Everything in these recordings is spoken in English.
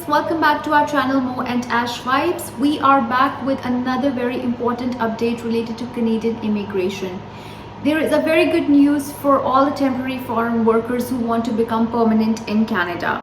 welcome back to our channel Mo and Ash Vibes. We are back with another very important update related to Canadian immigration. There is a very good news for all the temporary foreign workers who want to become permanent in Canada.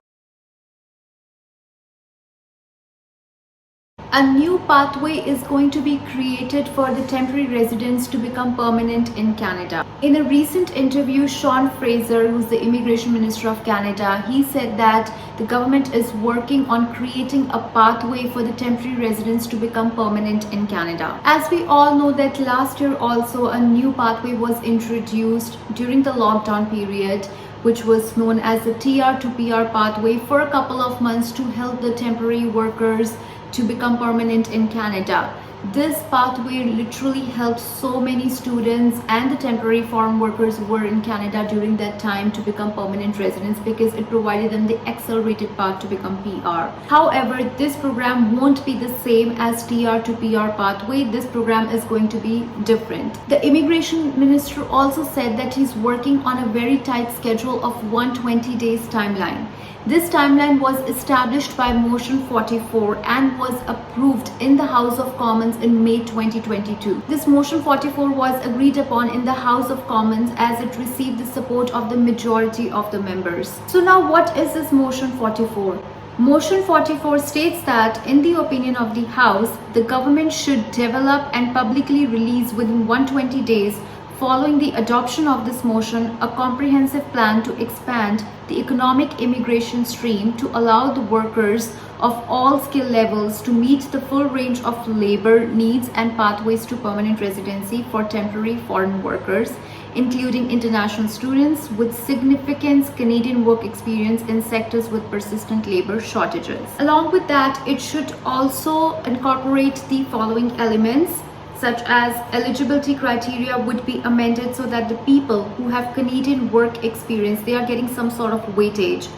A new pathway is going to be created for the temporary residents to become permanent in Canada. In a recent interview, Sean Fraser, who's the Immigration Minister of Canada, he said that the government is working on creating a pathway for the temporary residents to become permanent in Canada. As we all know that last year also a new pathway was introduced during the lockdown period, which was known as the TR to PR pathway for a couple of months to help the temporary workers to become permanent in Canada. This pathway literally helped so many students and the temporary foreign workers who were in Canada during that time to become permanent residents because it provided them the accelerated path to become PR. However, this program won't be the same as TR to PR pathway. This program is going to be different. The Immigration Minister also said that he's working on a very tight schedule of 120 days timeline. This timeline was established by Motion 44 and was approved in the House of Commons in May 2022. This Motion 44 was agreed upon in the House of Commons as it received the support of the majority of the members. So now what is this Motion 44? Motion 44 states that, in the opinion of the House, the government should develop and publicly release within 120 days following the adoption of this motion, a comprehensive plan to expand the economic immigration stream to allow the workers of all skill levels to meet the full range of labor needs and pathways to permanent residency for temporary foreign workers, including international students with significant Canadian work experience in sectors with persistent labor shortages. Along with that, it should also incorporate the following elements, such as eligibility criteria would be amended so that the people who have Canadian work experience, they are getting some sort of weightage.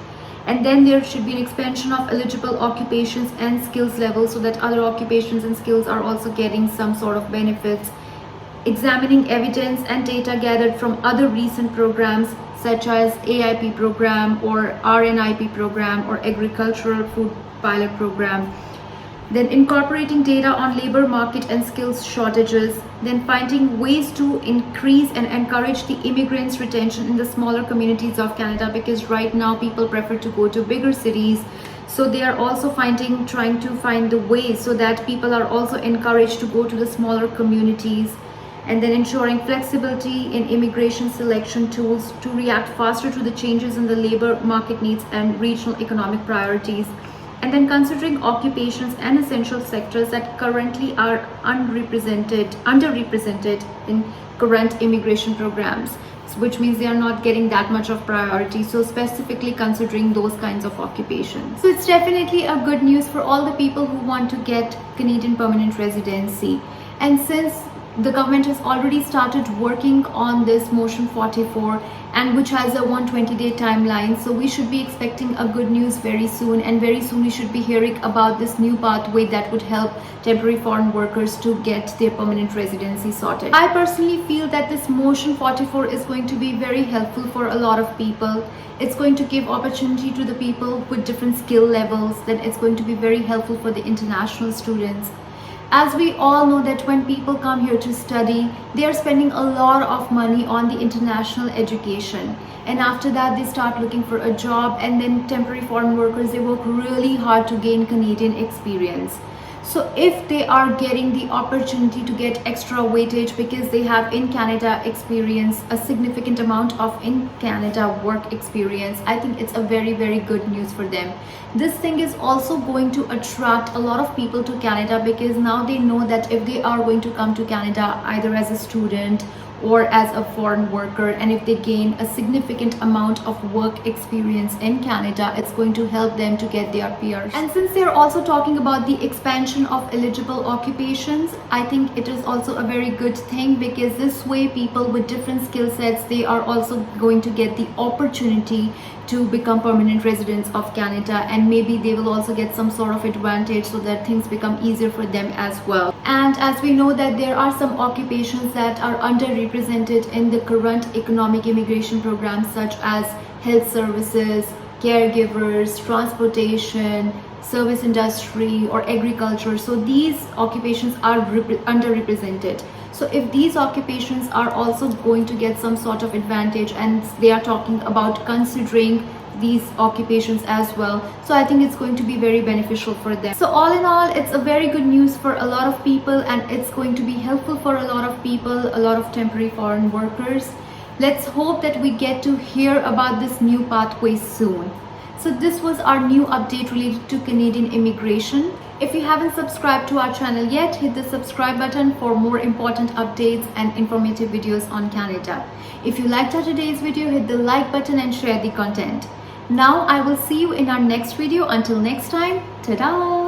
And then there should be an expansion of eligible occupations and skills levels so that other occupations and skills are also getting some sort of benefits. Examining evidence and data gathered from other recent programs such as AIP program or RNIP program or Agricultural Food Pilot program. Then incorporating data on labor market and skills shortages, then finding ways to increase and encourage the immigrants' retention in the smaller communities of Canada, because right now people prefer to go to bigger cities. So they are also trying to find the ways so that people are also encouraged to go to the smaller communities, and then ensuring flexibility in immigration selection tools to react faster to the changes in the labor market needs and regional economic priorities. And then considering occupations and essential sectors that currently are underrepresented in current immigration programs, which means they are not getting that much of priority. So specifically considering those kinds of occupations. So it's definitely a good news for all the people who want to get Canadian permanent residency. And since the government has already started working on this Motion 44 and which has a 120-day timeline, so we should be expecting a good news very soon, and very soon we should be hearing about this new pathway that would help temporary foreign workers to get their permanent residency sorted. I personally feel that this Motion 44 is going to be very helpful for a lot of people. It's going to give opportunity to the people with different skill levels. Then it's going to be very helpful for the international students. As we all know that when people come here to study, they are spending a lot of money on the international education. And after that, they start looking for a job, and then temporary foreign workers, they work really hard to gain Canadian experience. So if they are getting the opportunity to get extra weightage because they have in Canada experience, a significant amount of in Canada work experience, I think it's a very, very good news for them. This thing is also going to attract a lot of people to Canada because now they know that if they are going to come to Canada either as a student or as a foreign worker, and if they gain a significant amount of work experience in Canada, it's going to help them to get their PR. And since they're also talking about the expansion of eligible occupations, I think it is also a very good thing because this way people with different skill sets, they are also going to get the opportunity to become permanent residents of Canada, and maybe they will also get some sort of advantage so that things become easier for them as well. And as we know that there are some occupations that are underrepresented in the current economic immigration program, such as health services, caregivers, transportation, service industry, or agriculture. So these occupations are underrepresented. So if these occupations are also going to get some sort of advantage, and they are talking about considering these occupations as well, so I think it's going to be very beneficial for them. So all in all, it's a very good news for a lot of people, and it's going to be helpful for a lot of people, a lot of temporary foreign workers. Let's hope that we get to hear about this new pathway soon. So this was our new update related to Canadian immigration. If you haven't subscribed to our channel yet, hit the subscribe button for more important updates and informative videos on Canada. If you liked our today's video, hit the like button and share the content. Now I will see you in our next video. Until next time, ta-da!